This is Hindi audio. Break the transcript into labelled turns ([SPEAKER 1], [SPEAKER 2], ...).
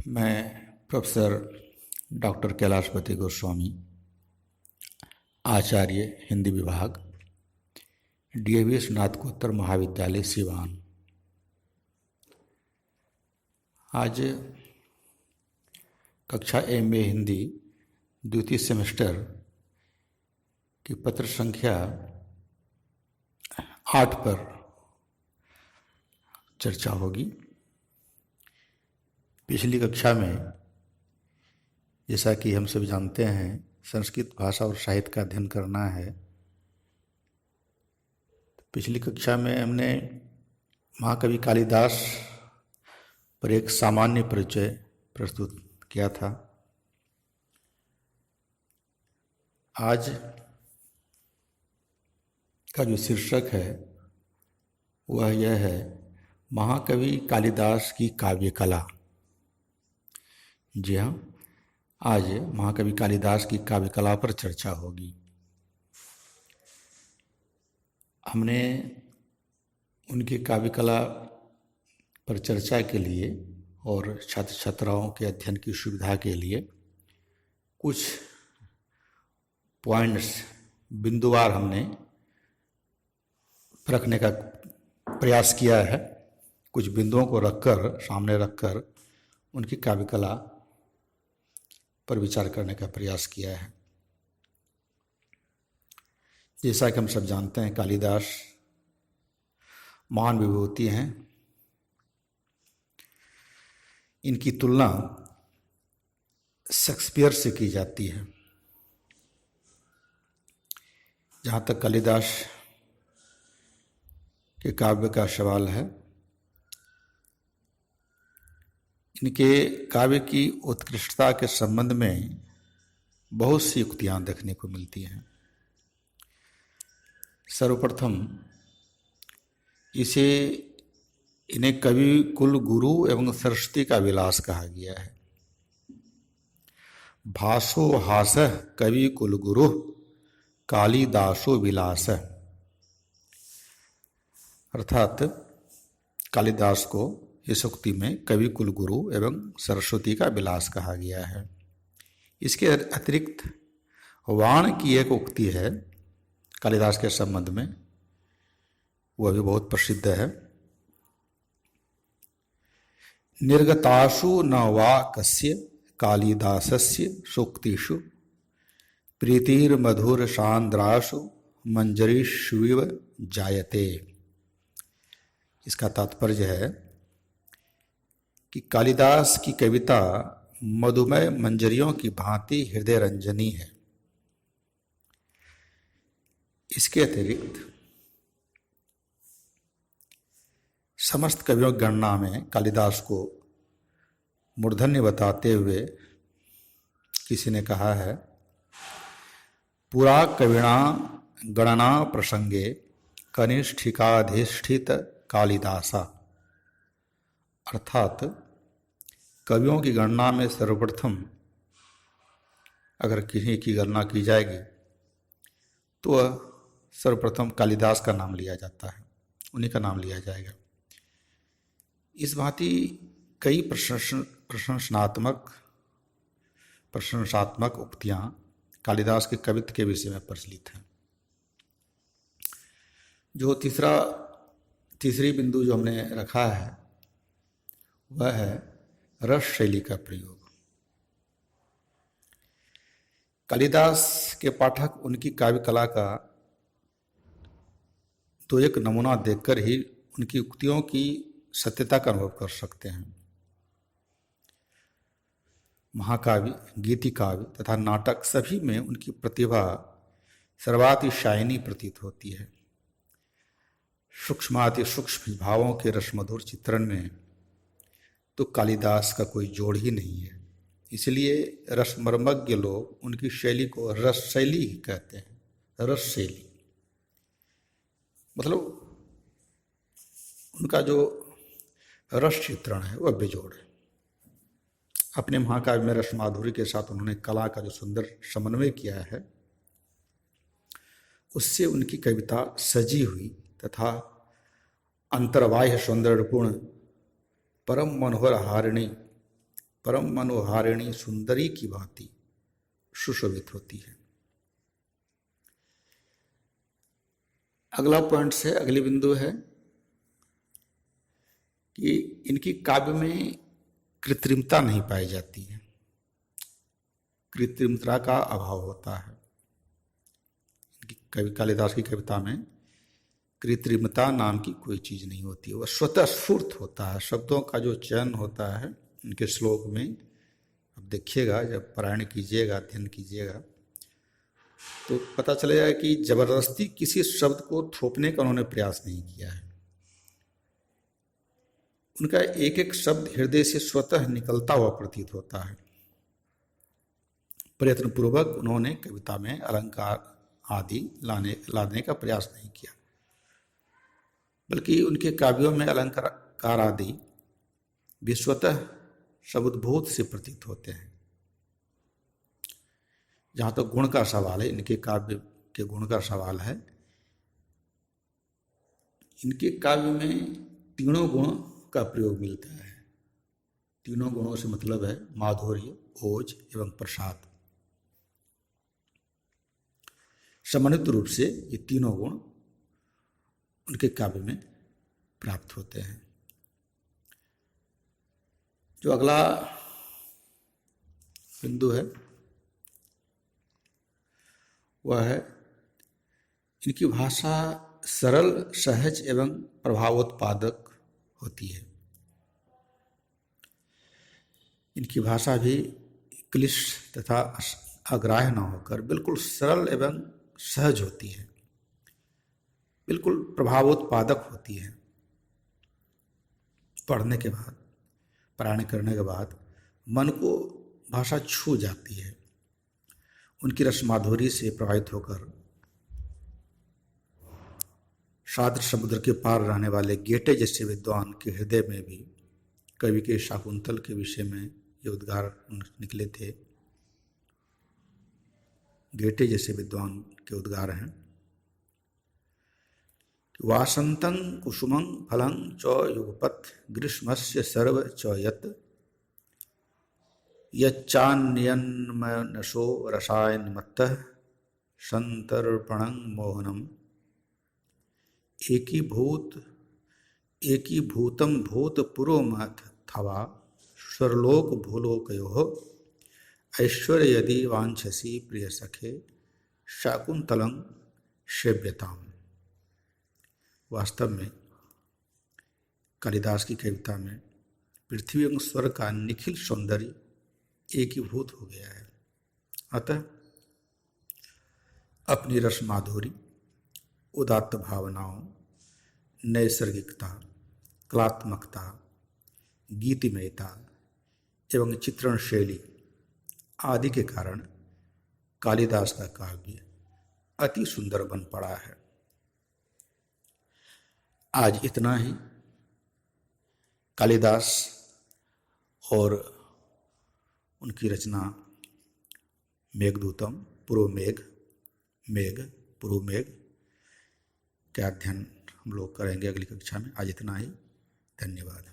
[SPEAKER 1] मैं प्रोफेसर डॉक्टर कैलाशपति गोस्वामी, आचार्य हिंदी विभाग, डीएवी स्नातकोत्तर महाविद्यालय सिवान। आज कक्षा एमए हिंदी द्वितीय सेमेस्टर की पत्र संख्या 8 पर चर्चा होगी। पिछली कक्षा में जैसा कि हम सब जानते हैं, संस्कृत भाषा और साहित्य का अध्ययन करना है। पिछली कक्षा में हमने महाकवि कालिदास पर एक सामान्य परिचय प्रस्तुत किया था। आज का जो शीर्षक है वह यह है, महाकवि कालिदास की काव्य कला। जी हाँ, आज महाकवि कालिदास की काव्य कला पर चर्चा होगी। हमने उनकी काव्य कला पर चर्चा के लिए और छात्र छात्राओं के अध्ययन की सुविधा के लिए कुछ पॉइंट्स बिंदुवार हमने रखने का प्रयास किया है। कुछ बिंदुओं को रखकर, सामने रखकर उनकी काव्य कला पर विचार करने का प्रयास किया है। जैसा कि हम सब जानते हैं, कालिदास महान विभूति हैं। इनकी तुलना शेक्सपियर से की जाती है। जहाँ तक कालिदास के काव्य का सवाल है, इनके काव्य की उत्कृष्टता के संबंध में बहुत सी युक्तियां देखने को मिलती हैं। सर्वप्रथम इन्हें कवि कुल गुरु एवं सरस्वती का विलास कहा गया है। भासो हासः कवि कुल गुरु कालिदासो विलास। अर्थात कालिदास को इस उक्ति में कवि कुल गुरु एवं सरस्वती का विलास कहा गया है। इसके अतिरिक्त वाण की एक उक्ति है कालिदास के संबंध में, वह भी बहुत प्रसिद्ध है। निर्गतासु न वा कस्य कालिदासस्य सूक्तिषु प्रीतिर्मधुर सांद्रासु मंजरीष्विव जायते। इसका तात्पर्य है कि कालिदास की कविता मधुमय मंजरियों की भांति हृदय रंजनी है। इसके अतिरिक्त समस्त कवियों की गणना में कालिदास को मूर्धन्य बताते हुए किसी ने कहा है, पुरा कविणा गणना प्रसंगे कनिष्ठिकाधिष्ठित कालिदासा। अर्थात कवियों की गणना में सर्वप्रथम अगर किसी की गणना की जाएगी तो सर्वप्रथम कालिदास का नाम लिया जाता है, उन्हीं का नाम लिया जाएगा। इस भांति कई प्रशंसात्मक उक्तियां कालिदास के कवित्व के विषय में प्रचलित हैं। जो तीसरी बिंदु जो हमने रखा है वह है रस शैली का प्रयोग। कालिदास के पाठक उनकी काव्य कला का तो एक नमूना देखकर ही उनकी उक्तियों की सत्यता का अनुभव कर सकते हैं। महाकाव्य, गीति काव्य तथा नाटक सभी में उनकी प्रतिभा सर्वातिशायनी प्रतीत होती है। सूक्ष्माति सूक्ष्म भावों के रसमधुर चित्रण में तो कालिदास का कोई जोड़ ही नहीं है। इसलिए रसमर्मज्ञ लोग उनकी शैली को रस शैली ही कहते हैं। रस शैली मतलब उनका जो रस चित्रण है वह बेजोड़ है। अपने महाकाव्य में रस माधुरी के साथ उन्होंने कला का जो सुंदर समन्वय किया है, उससे उनकी कविता सजी हुई तथा अंतर्बाह्य सौंदर्यपूर्ण परम मनोहर हारिणी परम मनोहारिणी सुंदरी की भांति सुशोभित होती है। अगला पॉइंट है, अगली बिंदु है कि इनकी काव्य में कृत्रिमता नहीं पाई जाती है, कृत्रिमता का अभाव होता है। इनकी कवि कालिदास की कविता में कृत्रिमता नाम की कोई चीज़ नहीं होती है, वह स्वतः स्फूर्त होता है। शब्दों का जो चयन होता है इनके श्लोक में, अब देखिएगा जब पारायण कीजिएगा, अध्ययन कीजिएगा तो पता चलेगा कि जबरदस्ती किसी शब्द को थोपने का उन्होंने प्रयास नहीं किया है। उनका एक एक शब्द हृदय से स्वतः निकलता हुआ प्रतीत होता है। प्रयत्नपूर्वक उन्होंने कविता में अलंकार आदि लाने का प्रयास नहीं किया, बल्कि उनके काव्यों में अलंकार आदि भी स्वतः शब्दबोध से प्रतीत होते हैं। जहाँ तो गुण का सवाल है, इनके काव्य के गुण का सवाल है, इनके काव्य में तीनों गुण का प्रयोग मिलता है। तीनों गुणों से मतलब है माधुर्य, ओज एवं प्रसाद। समन्वित रूप से ये तीनों गुण उनके काव्य में प्राप्त होते हैं। जो अगला बिंदु है वह है इनकी भाषा सरल, सहज एवं प्रभावोत्पादक होती है। इनकी भाषा भी क्लिष्ट तथा अग्राह्य न होकर बिल्कुल सरल एवं सहज होती है, बिल्कुल प्रभावोत्पादक होती है। पढ़ने के बाद, पारायण करने के बाद मन को भाषा छू जाती है। उनकी रसमाधुरी से प्रभावित होकर साद्र समुद्र के पार रहने वाले गेटे जैसे विद्वान के हृदय में भी कवि के शाकुंतल के विषय में ये उद्गार निकले थे। गेटे जैसे विद्वान के उद्गार हैं, वासंतं कुसुमं फलं च युगपत् ग्रीष्मस्य सर्व च यत् यच्चान्यन्मनसो रसायनमत्तः संतर्पणं मोहनम् एकीभूतं भूतपुरोमथवा स्वर्लोक भूलोकयोः ऐश्वर्य यदि वांछसि प्रिय सखे शाकुंतलं सेव्यताम्। वास्तव में कालिदास की कविता में पृथ्वी एवं स्वर्ग का निखिल सौंदर्य एकीभूत हो गया है। अतः अपनी रस माधुरी, उदात्त भावनाओं, नैसर्गिकता, कलात्मकता, गीतिमयता एवं चित्रण शैली आदि के कारण कालिदास का काव्य अति सुंदर बन पड़ा है। आज इतना ही। कालिदास और उनकी रचना मेघदूतम, पूर्वमेघ, मेघ, पूर्वमेघ का अध्ययन हम लोग करेंगे अगली कक्षा में। आज इतना ही। धन्यवाद।